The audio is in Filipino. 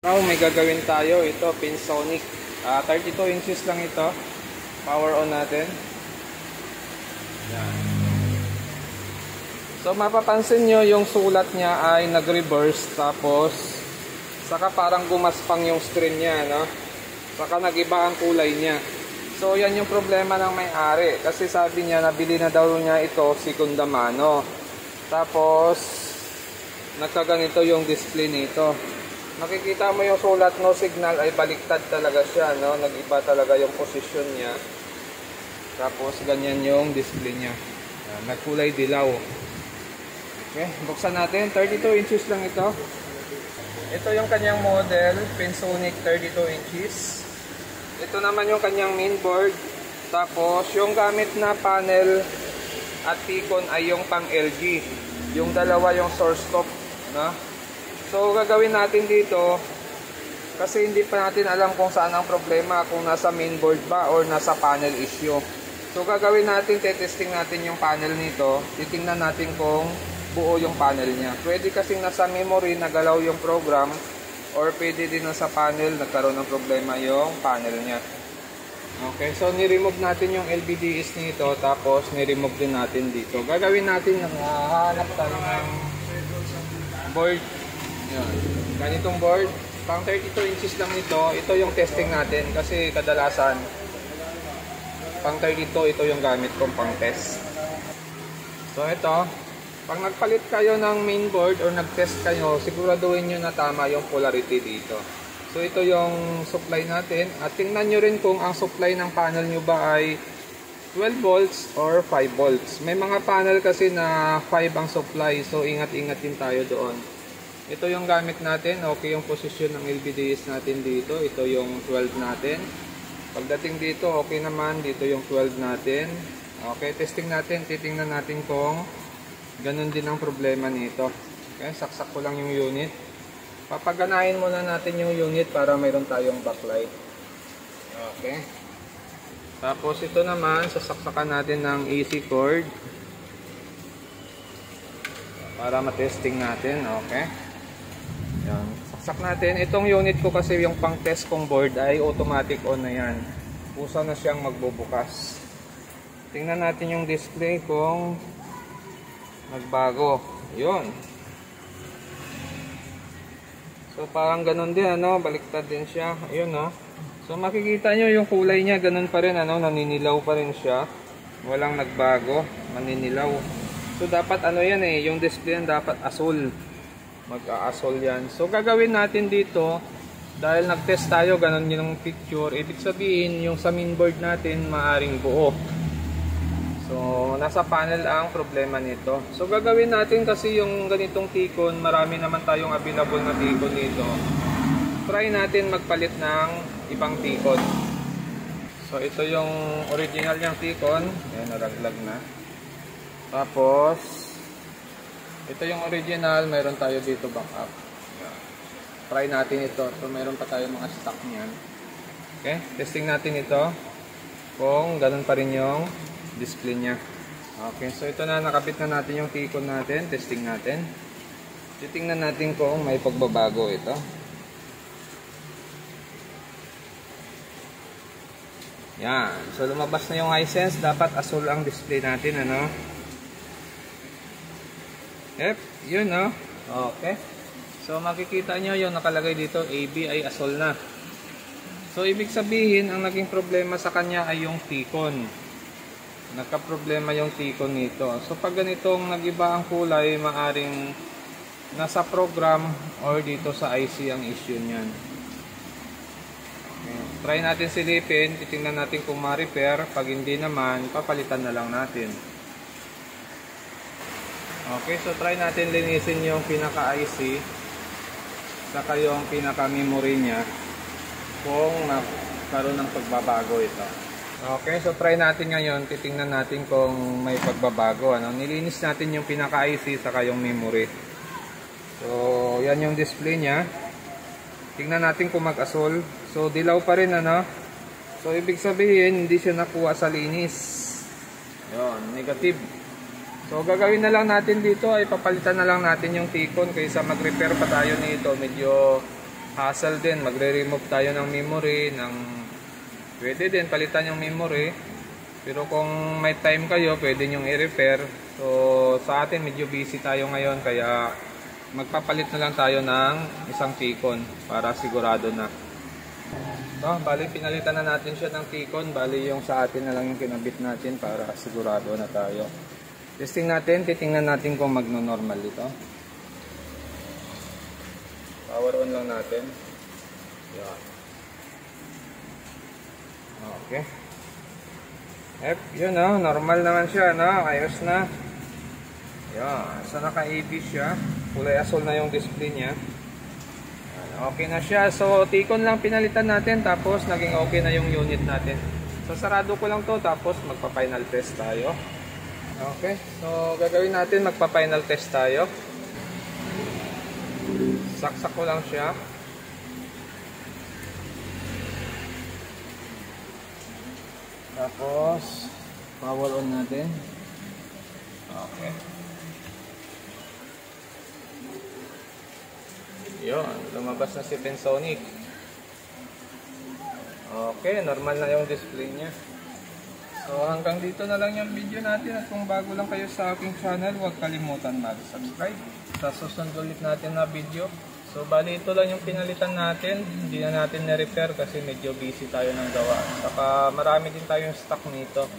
Now may gagawin tayo, ito Pinsonic, 32 inches lang ito. Power on natin. Yan. So mapapansin nyo yung sulat niya ay nag-reverse, tapos saka parang gumaspang yung screen niya, no? Saka nag-iba ang kulay niya. So yan yung problema ng may-ari, kasi sabi niya nabili na daw niya ito segunda mano. Tapos nagkaganito yung display nito. Makikita mo yung sulat, no signal ay baliktad talaga siya, no? Nag-iba talaga yung position niya. Tapos ganyan yung display niya. Nagkulay dilaw. Okay, buksan natin. 32 inches lang ito. Ito yung kanyang model, Pinsonic 32 inches. Ito naman yung kanyang mainboard. Tapos yung gamit na panel at T-con ay yung pang LG. Yung dalawa yung source top, no? So gagawin natin dito, kasi hindi pa natin alam kung saan ang problema, kung nasa mainboard ba or nasa panel issue. So gagawin natin, testing natin yung panel nito, titingnan natin kung buo yung panel niya. Pwede kasing nasa memory nagalaw yung program, or pwede din nasa panel nagkaroon ng problema yung panel niya. Okay, so ni-remove natin yung LVDs nito, tapos ni-remove din natin dito. Gagawin natin, hanap tayo ng board. Yan. Ganitong board, pang 32 inches lang ito. Ito yung testing natin kasi kadalasan pang 32 ito yung gamit kong pang test. So ito, pag nagpalit kayo ng mainboard or nag-test kayo, siguraduhin nyo na tama yung polarity dito. So ito yung supply natin, at tingnan nyo rin kung ang supply ng panel nyo ba ay 12 volts or 5 volts. May mga panel kasi na 5 ang supply, so ingat-ingat din tayo doon. Ito yung gamit natin, okay yung posisyon ng LVDs natin dito. Ito yung 12 natin. Pagdating dito, okay naman. Dito yung 12 natin. Okay, testing natin. Titingnan natin kung ganun din ang problema nito. Okay, saksak ko lang yung unit. Papaganahin muna natin yung unit para mayroon tayong backlight. Okay. Tapos ito naman, sasaksakan natin ng AC cord para matesting natin. Okay. Yan. Saksak natin. Itong unit ko kasi yung pang test kong board ay automatic on na yan. Pusa na siyang magbubukas. Tingnan natin yung display kung nagbago. Yun. So parang ganun din, ano, baliktad din siya. Ayun, no. So makikita nyo yung kulay niya, ganun pa rin, ano, naninilaw pa rin siya. Walang nagbago, naninilaw. So dapat ano yan eh, yung display yan dapat asul. Mag-a-asol yan. So gagawin natin dito, dahil nag-test tayo, ganun yung picture, ibig sabihin yung sa mainboard natin maaring buo. So nasa panel ang problema nito. So gagawin natin, kasi yung ganitong T-con, marami naman tayong available na T-con dito. Try natin magpalit ng ibang T-con. So ito yung original niyang T-con. Ayan, naraglag na. Tapos ito yung original, mayroon tayo dito backup. Try natin ito. So mayroon pa tayo mga stock niyan. Okay, testing natin ito kung ganun pa rin yung display niya. Okay, so ito na, nakabit na natin yung T-con natin. Testing natin. Titingnan natin kung may pagbabago ito. Yan. So lumabas na yung Hisense. Dapat asul ang display natin, ano? Yep, yun, no? Okay. So makikita nyo yung nakalagay dito, AB ay asol na. So ibig sabihin, ang naging problema sa kanya ay yung T-con. Nagka-problema yung T-con nito. So pag ganitong nag-iba ang kulay, maaring nasa program or dito sa IC ang issue niyan. Okay. Try natin silipin, titingnan natin kung ma-repair. Pag hindi naman, papalitan na lang natin. Okay, so try natin linisin yung pinaka-IC saka yung pinaka-memory niya kung nagkaroon ng pagbabago ito. Okay, so try natin ngayon, titingnan natin kung may pagbabago, ano? Nilinis natin yung pinaka-IC saka yung memory. So yan yung display niya. Tingnan natin kung mag-asol. So dilaw pa rin, ano? So ibig sabihin hindi siya nakuha sa linis. Yun, negative. So gagawin na lang natin dito ay papalitan na lang natin yung T-con kaysa mag-repair pa tayo nito. Medyo hassle din. Magre-remove tayo ng memory, pwede din palitan yung memory. Pero kung may time kayo, pwede nyong i-repair. So sa atin medyo busy tayo ngayon, kaya magpapalit na lang tayo ng isang T-con para sigurado na. So, bali pinalitan na natin siya ng T-con. Bali yung sa atin na lang yung kinabit natin para sigurado na tayo. Testing natin, titingnan natin kung magno-normal dito. Power on lang natin. Yan. Okay. Yun o, normal naman siya, no? Ayos na. Yan. So naka-AB siya. Kulay asol na yung display niya. Okay na siya. So T-con lang pinalitan natin, tapos naging okay na yung unit natin. So sarado ko lang to, tapos magpa-final test tayo. Okay. So gagawin natin, magpa-final test tayo. Saksak ko lang siya. Tapos power on natin. Okay. Yun, lumabas na si Pensonic. Okay, normal na yung display niya. So hanggang dito na lang yung video natin. At kung bago lang kayo sa aking channel, huwag kalimutan mag-subscribe sa susunod ulit natin na video. So bali ito lang yung pinalitan natin. Hindi na natin na-repair kasi medyo busy tayo ng gawa. Saka marami din tayong stock nito.